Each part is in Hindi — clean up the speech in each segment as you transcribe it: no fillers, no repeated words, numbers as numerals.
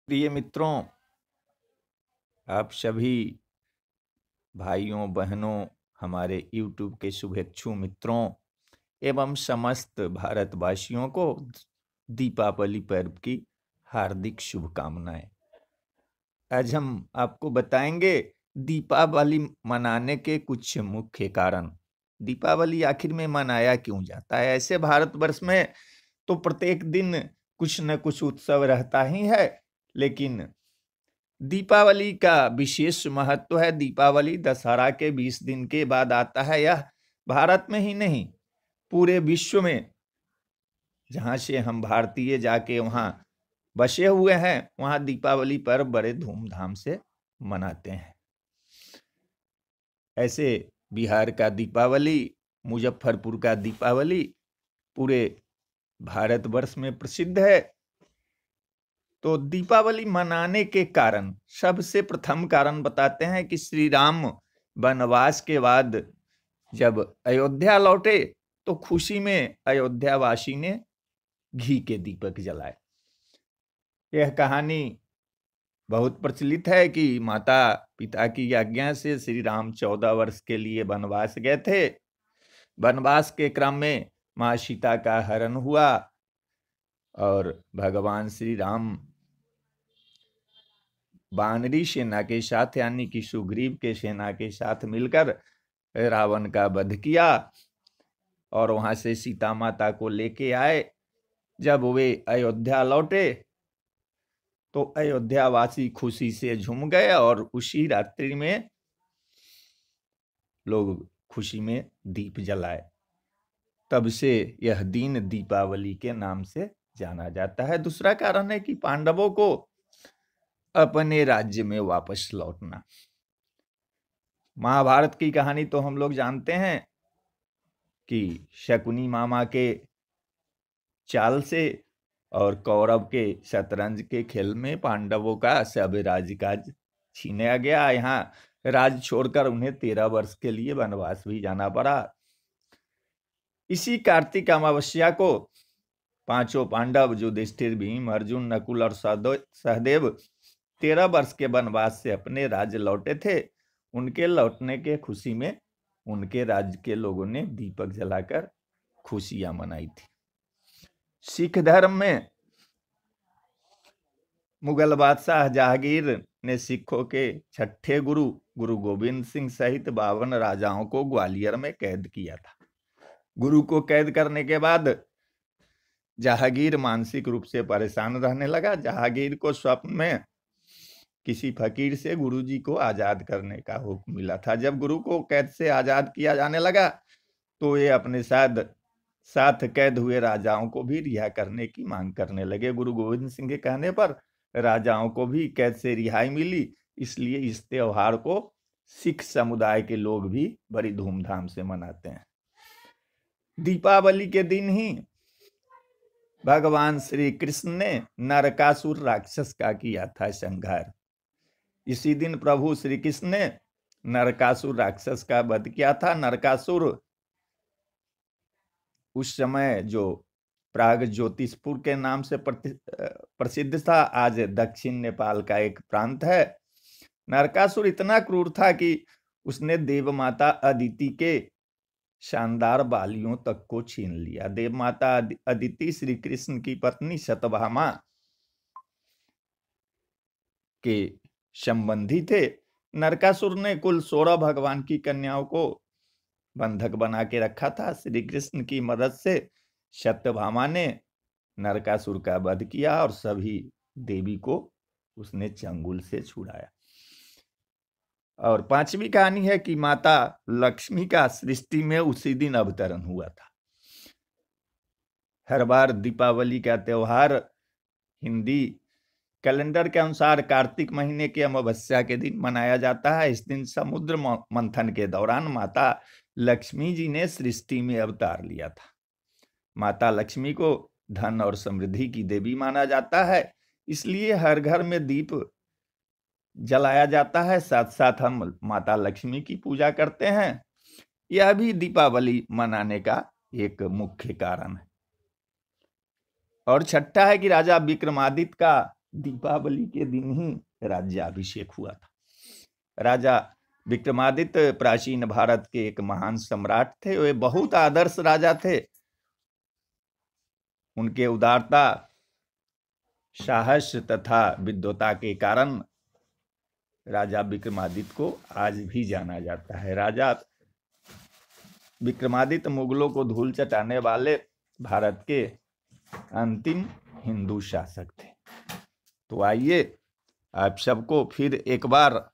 प्रिय मित्रों, आप सभी भाइयों बहनों, हमारे YouTube के शुभेच्छु मित्रों एवं समस्त भारतवासियों को दीपावली पर्व की हार्दिक शुभकामनाएं। आज हम आपको बताएंगे दीपावली मनाने के कुछ मुख्य कारण। दीपावली आखिर में मनाया क्यों जाता है? ऐसे भारतवर्ष में तो प्रत्येक दिन कुछ न कुछ उत्सव रहता ही है, लेकिन दीपावली का विशेष महत्व है। दीपावली दशहरा के 20 दिन के बाद आता है। यह भारत में ही नहीं, पूरे विश्व में जहां से हम भारतीय जाके वहां बसे हुए हैं, वहां दीपावली पर्व बड़े धूमधाम से मनाते हैं। ऐसे बिहार का दीपावली, मुजफ्फरपुर का दीपावली पूरे भारतवर्ष में प्रसिद्ध है। तो दीपावली मनाने के कारण, सबसे प्रथम कारण बताते हैं कि श्री राम वनवास के बाद जब अयोध्या लौटे तो खुशी में अयोध्यावासी ने घी के दीपक जलाए। यह कहानी बहुत प्रचलित है कि माता पिता की आज्ञा से श्री राम 14 वर्ष के लिए वनवास गए थे। वनवास के क्रम में मां सीता का हरण हुआ और भगवान श्री राम वानरी सेना के साथ, यानी कि सुग्रीव के सेना के साथ मिलकर रावण का वध किया और वहां से सीता माता को लेके आए। जब वे अयोध्या लौटे तो अयोध्यावासी खुशी से झूम गए और उसी रात्रि में लोग खुशी में दीप जलाए। तब से यह दिन दीपावली के नाम से जाना जाता है। दूसरा कारण है कि पांडवों को अपने राज्य में वापस लौटना। महाभारत की कहानी तो हम लोग जानते हैं कि शकुनी मामा के चाल से और कौरव के शतरंज के खेल में पांडवों का सब राज्यकाज छीना गया। यहाँ राज छोड़कर उन्हें 13 वर्ष के लिए वनवास भी जाना पड़ा। इसी कार्तिक अमावस्या को पांचों पांडव युधिष्ठिर, भीम, अर्जुन, नकुल और सहदेव 13 वर्ष के वनवास से अपने राज्य लौटे थे। उनके लौटने के खुशी में उनके राज्य के लोगों ने दीपक जलाकर खुशियां मनाई थी। सिख धर्म में मुगल बादशाह जहांगीर ने सिखों के छठे गुरु गोविंद सिंह सहित 52 राजाओं को ग्वालियर में कैद किया था। गुरु को कैद करने के बाद जहांगीर मानसिक रूप से परेशान रहने लगा। जहांगीर को स्वप्न में किसी फकीर से गुरुजी को आजाद करने का हुक्म मिला था। जब गुरु को कैद से आजाद किया जाने लगा तो ये अपने साथ कैद हुए राजाओं को भी रिहा करने की मांग करने लगे। गुरु गोविंद सिंह के कहने पर राजाओं को भी कैद से रिहाई मिली। इसलिए इस त्योहार को सिख समुदाय के लोग भी बड़ी धूमधाम से मनाते हैं। दीपावली के दिन ही भगवान श्री कृष्ण ने नरकासुर राक्षस का किया था संहार। इसी दिन प्रभु श्री कृष्ण ने नरकासुर राक्षस का वध किया था। नरकासुर उस समय जो प्राग ज्योतिषपुर के नाम से प्रसिद्ध था, आज दक्षिण नेपाल का एक प्रांत है। नरकासुर इतना क्रूर था कि उसने देवमाता अदिति के शानदार बालियों तक को छीन लिया। देवमाता अदिति श्री कृष्ण की पत्नी सत्यभामा के संबंधी थे। नरकासुर ने कुल 16 भगवान की कन्याओं को बंधक बना के रखा था। श्री कृष्ण की मदद से सत्यभामा ने नरकासुर का वध किया और सभी देवी को उसने चंगुल से छुड़ाया। और पांचवी कहानी है कि माता लक्ष्मी का सृष्टि में उसी दिन अवतरण हुआ था। हर बार दीपावली का त्योहार हिंदी कैलेंडर के अनुसार कार्तिक महीने के अमावस्या के दिन मनाया जाता है। इस दिन समुद्र मंथन के दौरान माता लक्ष्मी जी ने सृष्टि में अवतार लिया था। माता लक्ष्मी को धन और समृद्धि की देवी माना जाता है, इसलिए हर घर में दीप जलाया जाता है। साथ साथ हम माता लक्ष्मी की पूजा करते हैं। यह भी दीपावली मनाने का एक मुख्य कारण है। और छठा है कि राजा विक्रमादित्य का दीपावली के दिन ही राज्याभिषेक हुआ था। राजा विक्रमादित्य प्राचीन भारत के एक महान सम्राट थे। वे बहुत आदर्श राजा थे। उनके उदारता, साहस तथा विद्वता के कारण राजा विक्रमादित्य को आज भी जाना जाता है। राजा विक्रमादित्य मुगलों को धूल चटाने वाले भारत के अंतिम हिंदू शासक थे। तो आइए आप सबको फिर एक बार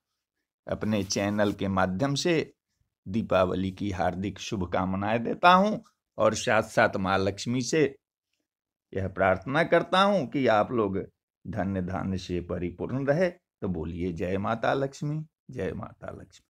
अपने चैनल के माध्यम से दीपावली की हार्दिक शुभकामनाएं देता हूं और साथ साथ मां लक्ष्मी से यह प्रार्थना करता हूं कि आप लोग धन्य धान्य से परिपूर्ण रहे। तो बोलिए जय माता लक्ष्मी, जय माता लक्ष्मी।